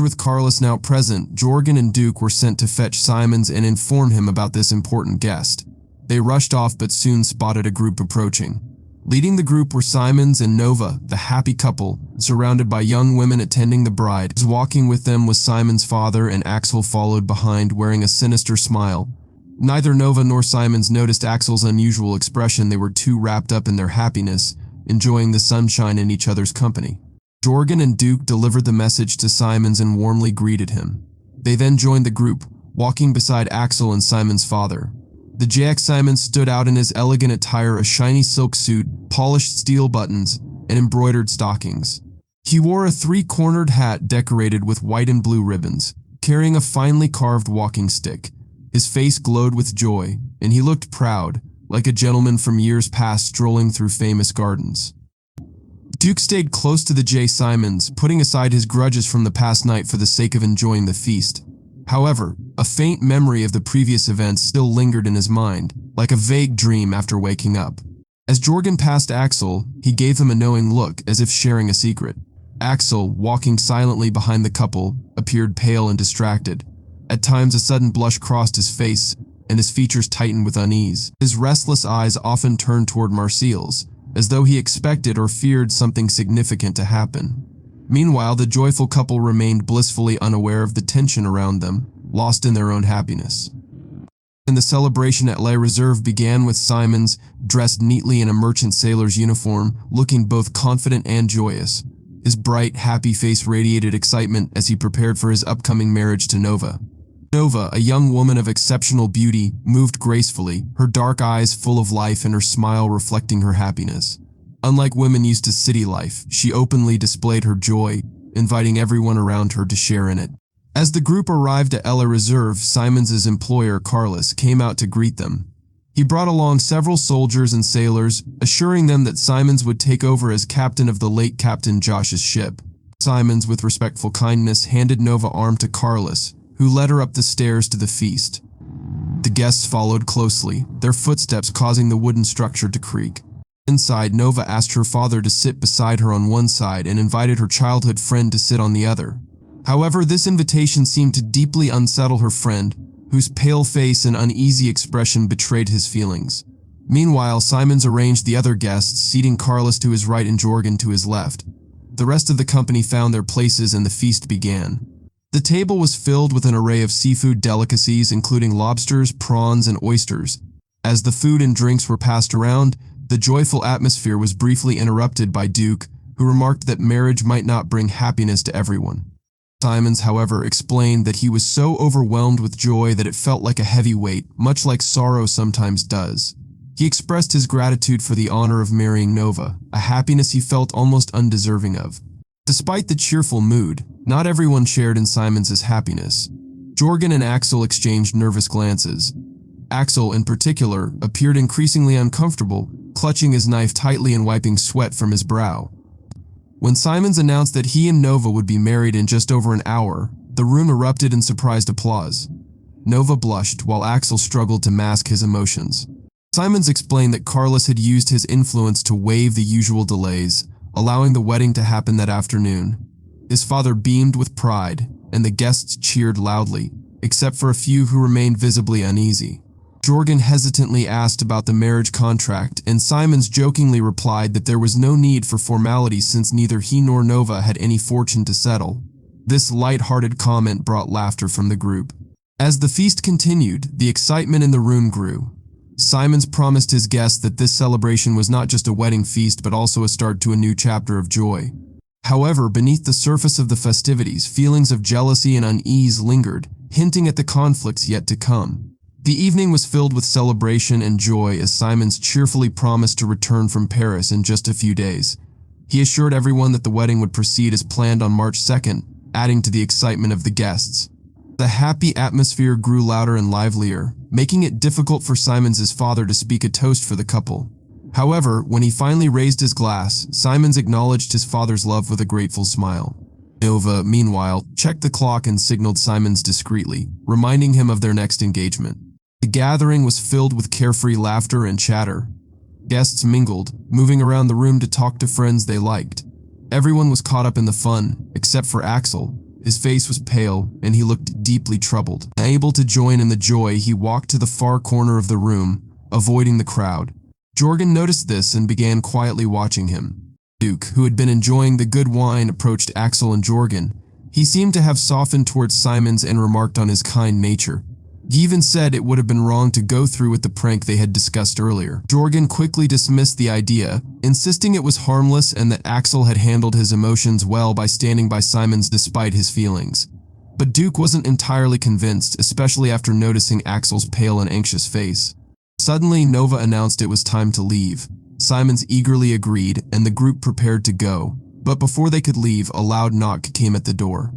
With Carlos now present, Jorgen and Duke were sent to fetch Simons and inform him about this important guest. They rushed off but soon spotted a group approaching. Leading the group were Simons and Nova, the happy couple, surrounded by young women attending the bride. Walking with them was Simon's father, and Axel followed behind wearing a sinister smile. Neither Nova nor Simons noticed Axel's unusual expression. They were too wrapped up in their happiness, enjoying the sunshine in each other's company. Jorgen and Duke delivered the message to Simons and warmly greeted him. They then joined the group, walking beside Axel and Simon's father. The JX Simons stood out in his elegant attire, a shiny silk suit, polished steel buttons, and embroidered stockings. He wore a three-cornered hat decorated with white and blue ribbons, carrying a finely carved walking stick. His face glowed with joy, and he looked proud, like a gentleman from years past strolling through famous gardens. Duke stayed close to the J. Simons, putting aside his grudges from the past night for the sake of enjoying the feast. However, a faint memory of the previous events still lingered in his mind, like a vague dream after waking up. As Jorgen passed Axel, he gave him a knowing look, as if sharing a secret. Axel, walking silently behind the couple, appeared pale and distracted. At times a sudden blush crossed his face, and his features tightened with unease. His restless eyes often turned toward Marcial's, as though he expected or feared something significant to happen. Meanwhile, the joyful couple remained blissfully unaware of the tension around them, lost in their own happiness. And the celebration at La Reserve began with Simons, dressed neatly in a merchant sailor's uniform, looking both confident and joyous. His bright, happy face radiated excitement as he prepared for his upcoming marriage to Nova. Nova, a young woman of exceptional beauty, moved gracefully, her dark eyes full of life and her smile reflecting her happiness. Unlike women used to city life, she openly displayed her joy, inviting everyone around her to share in it. As the group arrived at La Reserve, Simons' employer, Carlos, came out to greet them. He brought along several soldiers and sailors, assuring them that Simons would take over as captain of the late Captain Josh's ship. Simons, with respectful kindness, handed Nova arm to Carlos, who led her up the stairs to the feast. The guests followed closely, their footsteps causing the wooden structure to creak. Inside, Nova asked her father to sit beside her on one side and invited her childhood friend to sit on the other. However, this invitation seemed to deeply unsettle her friend, whose pale face and uneasy expression betrayed his feelings. Meanwhile, Simons arranged the other guests, seating Carlos to his right and Jorgen to his left. The rest of the company found their places and the feast began. The table was filled with an array of seafood delicacies, including lobsters, prawns, and oysters. As the food and drinks were passed around, the joyful atmosphere was briefly interrupted by Duke, who remarked that marriage might not bring happiness to everyone. Simons, however, explained that he was so overwhelmed with joy that it felt like a heavy weight, much like sorrow sometimes does. He expressed his gratitude for the honor of marrying Nova, a happiness he felt almost undeserving of. Despite the cheerful mood, not everyone shared in Simons' happiness. Jorgen and Axel exchanged nervous glances. Axel, in particular, appeared increasingly uncomfortable, clutching his knife tightly and wiping sweat from his brow. When Simons announced that he and Nova would be married in just over an hour, the room erupted in surprised applause. Nova blushed, while Axel struggled to mask his emotions. Simons explained that Carlos had used his influence to waive the usual delays, allowing the wedding to happen that afternoon. His father beamed with pride, and the guests cheered loudly, except for a few who remained visibly uneasy. Jorgen hesitantly asked about the marriage contract, and Simons jokingly replied that there was no need for formalities since neither he nor Nova had any fortune to settle. This light-hearted comment brought laughter from the group. As the feast continued, the excitement in the room grew. Simons promised his guests that this celebration was not just a wedding feast but also a start to a new chapter of joy. However, beneath the surface of the festivities, feelings of jealousy and unease lingered, hinting at the conflicts yet to come. The evening was filled with celebration and joy as Simons cheerfully promised to return from Paris in just a few days. He assured everyone that the wedding would proceed as planned on March 2nd, adding to the excitement of the guests. The happy atmosphere grew louder and livelier, making it difficult for Simons' father to speak a toast for the couple. However, when he finally raised his glass, Simons acknowledged his father's love with a grateful smile. Nova, meanwhile, checked the clock and signaled Simons discreetly, reminding him of their next engagement. The gathering was filled with carefree laughter and chatter. Guests mingled, moving around the room to talk to friends they liked. Everyone was caught up in the fun, except for Axel, His face was pale, and he looked deeply troubled. Unable to join in the joy, he walked to the far corner of the room, avoiding the crowd. Jorgen noticed this and began quietly watching him. Duke, who had been enjoying the good wine, approached Axel and Jorgen. He seemed to have softened towards Simons and remarked on his kind nature. He even said it would have been wrong to go through with the prank they had discussed earlier. Jorgen quickly dismissed the idea, insisting it was harmless and that Axel had handled his emotions well by standing by Simons despite his feelings. But Duke wasn't entirely convinced, especially after noticing Axel's pale and anxious face. Suddenly, Nova announced it was time to leave. Simons eagerly agreed, and the group prepared to go. But before they could leave, a loud knock came at the door.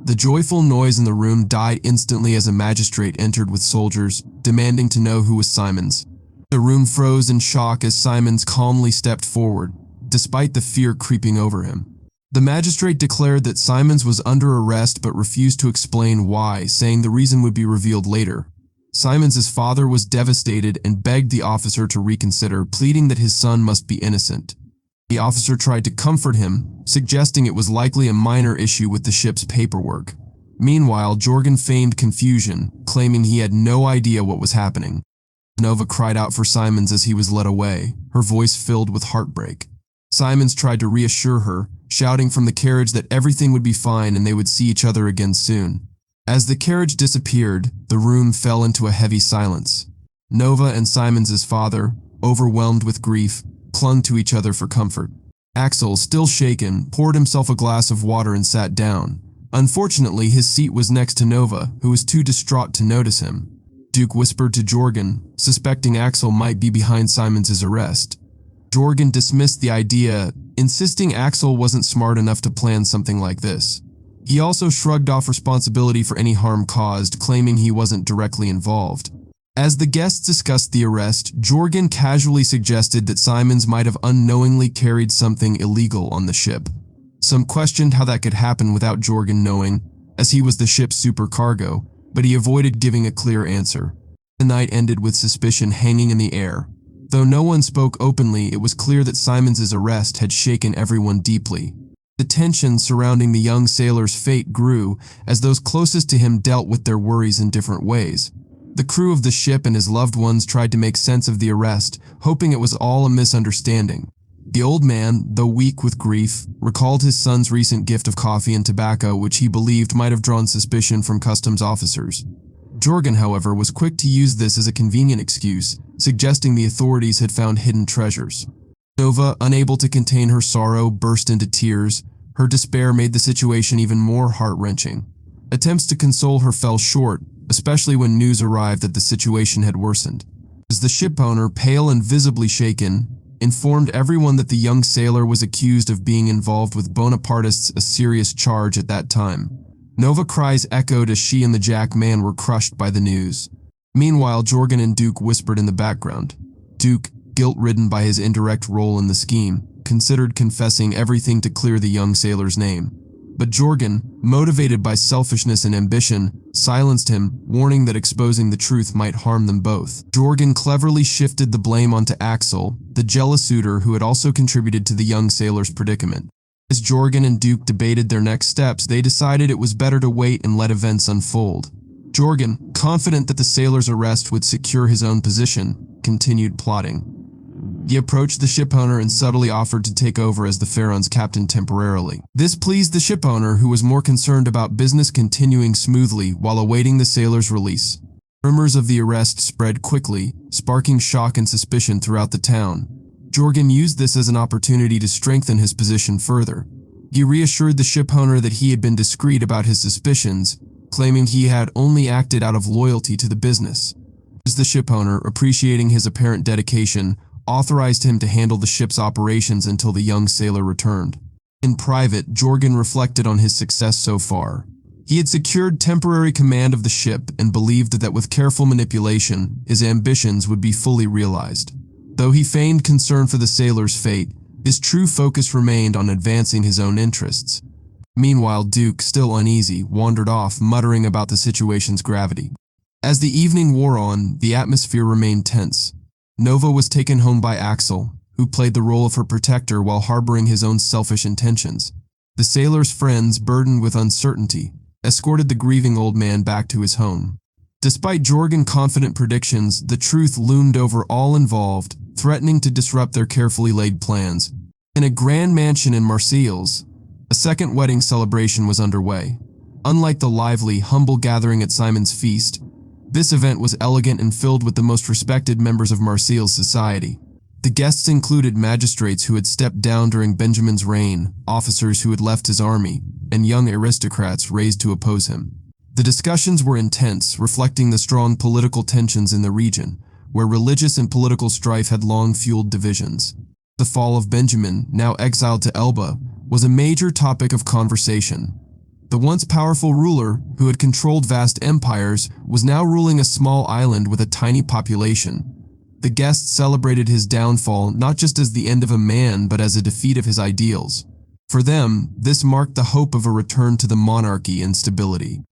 The joyful noise in the room died instantly as a magistrate entered with soldiers, demanding to know who was Simons. The room froze in shock as Simons calmly stepped forward, despite the fear creeping over him. The magistrate declared that Simons was under arrest but refused to explain why, saying the reason would be revealed later. Simons' father was devastated and begged the officer to reconsider, pleading that his son must be innocent. The officer tried to comfort him, suggesting it was likely a minor issue with the ship's paperwork. Meanwhile, Jorgen feigned confusion, claiming he had no idea what was happening. Nova cried out for Simons as he was led away, her voice filled with heartbreak. Simons tried to reassure her, shouting from the carriage that everything would be fine and they would see each other again soon. As the carriage disappeared, the room fell into a heavy silence. Nova and Simons' father, overwhelmed with grief, clung to each other for comfort. Axel, still shaken, poured himself a glass of water and sat down. Unfortunately, his seat was next to Nova, who was too distraught to notice him. Duke whispered to Jorgen, suspecting Axel might be behind Simons' arrest. Jorgen dismissed the idea, insisting Axel wasn't smart enough to plan something like this. He also shrugged off responsibility for any harm caused, claiming he wasn't directly involved. As the guests discussed the arrest, Jorgen casually suggested that Simons might have unknowingly carried something illegal on the ship. Some questioned how that could happen without Jorgen knowing, as he was the ship's supercargo, but he avoided giving a clear answer. The night ended with suspicion hanging in the air. Though no one spoke openly, it was clear that Simons' arrest had shaken everyone deeply. The tension surrounding the young sailor's fate grew as those closest to him dealt with their worries in different ways. The crew of the ship and his loved ones tried to make sense of the arrest, hoping it was all a misunderstanding. The old man, though weak with grief, recalled his son's recent gift of coffee and tobacco, which he believed might have drawn suspicion from customs officers. Jorgen, however, was quick to use this as a convenient excuse, suggesting the authorities had found hidden treasures. Nova, unable to contain her sorrow, burst into tears. Her despair made the situation even more heart-wrenching. Attempts to console her fell short, especially when news arrived that the situation had worsened. As the shipowner, pale and visibly shaken, informed everyone that the young sailor was accused of being involved with Bonapartists, a serious charge at that time. Nova cries echoed as she and the Jack man were crushed by the news. Meanwhile, Jorgen and Duke whispered in the background. Duke, guilt-ridden by his indirect role in the scheme, considered confessing everything to clear the young sailor's name. But Jorgen, motivated by selfishness and ambition, silenced him, warning that exposing the truth might harm them both. Jorgen cleverly shifted the blame onto Axel, the jealous suitor who had also contributed to the young sailor's predicament. As Jorgen and Duke debated their next steps, they decided it was better to wait and let events unfold. Jorgen, confident that the sailor's arrest would secure his own position, continued plotting. He approached the shipowner and subtly offered to take over as the Pharaon's captain temporarily. This pleased the shipowner, who was more concerned about business continuing smoothly while awaiting the sailor's release. Rumors of the arrest spread quickly, sparking shock and suspicion throughout the town. Jorgen used this as an opportunity to strengthen his position further. He reassured the shipowner that he had been discreet about his suspicions, claiming he had only acted out of loyalty to the business. As the shipowner, appreciating his apparent dedication, authorized him to handle the ship's operations until the young sailor returned. In private, Jorgen reflected on his success so far. He had secured temporary command of the ship and believed that with careful manipulation, his ambitions would be fully realized. Though he feigned concern for the sailor's fate, his true focus remained on advancing his own interests. Meanwhile, Duke, still uneasy, wandered off, muttering about the situation's gravity. As the evening wore on, the atmosphere remained tense. Nova was taken home by Axel, who played the role of her protector while harboring his own selfish intentions. The sailor's friends, burdened with uncertainty, escorted the grieving old man back to his home. Despite Jorgen's confident predictions, the truth loomed over all involved, threatening to disrupt their carefully laid plans. In a grand mansion in Marseilles, a second wedding celebration was underway. Unlike the lively, humble gathering at Simon's feast, this event was elegant and filled with the most respected members of Marseilles society. The guests included magistrates who had stepped down during Benjamin's reign, officers who had left his army, and young aristocrats raised to oppose him. The discussions were intense, reflecting the strong political tensions in the region, where religious and political strife had long fueled divisions. The fall of Benjamin, now exiled to Elba, was a major topic of conversation. The once powerful ruler, who had controlled vast empires, was now ruling a small island with a tiny population. The guests celebrated his downfall not just as the end of a man, but as a defeat of his ideals. For them, this marked the hope of a return to the monarchy and stability.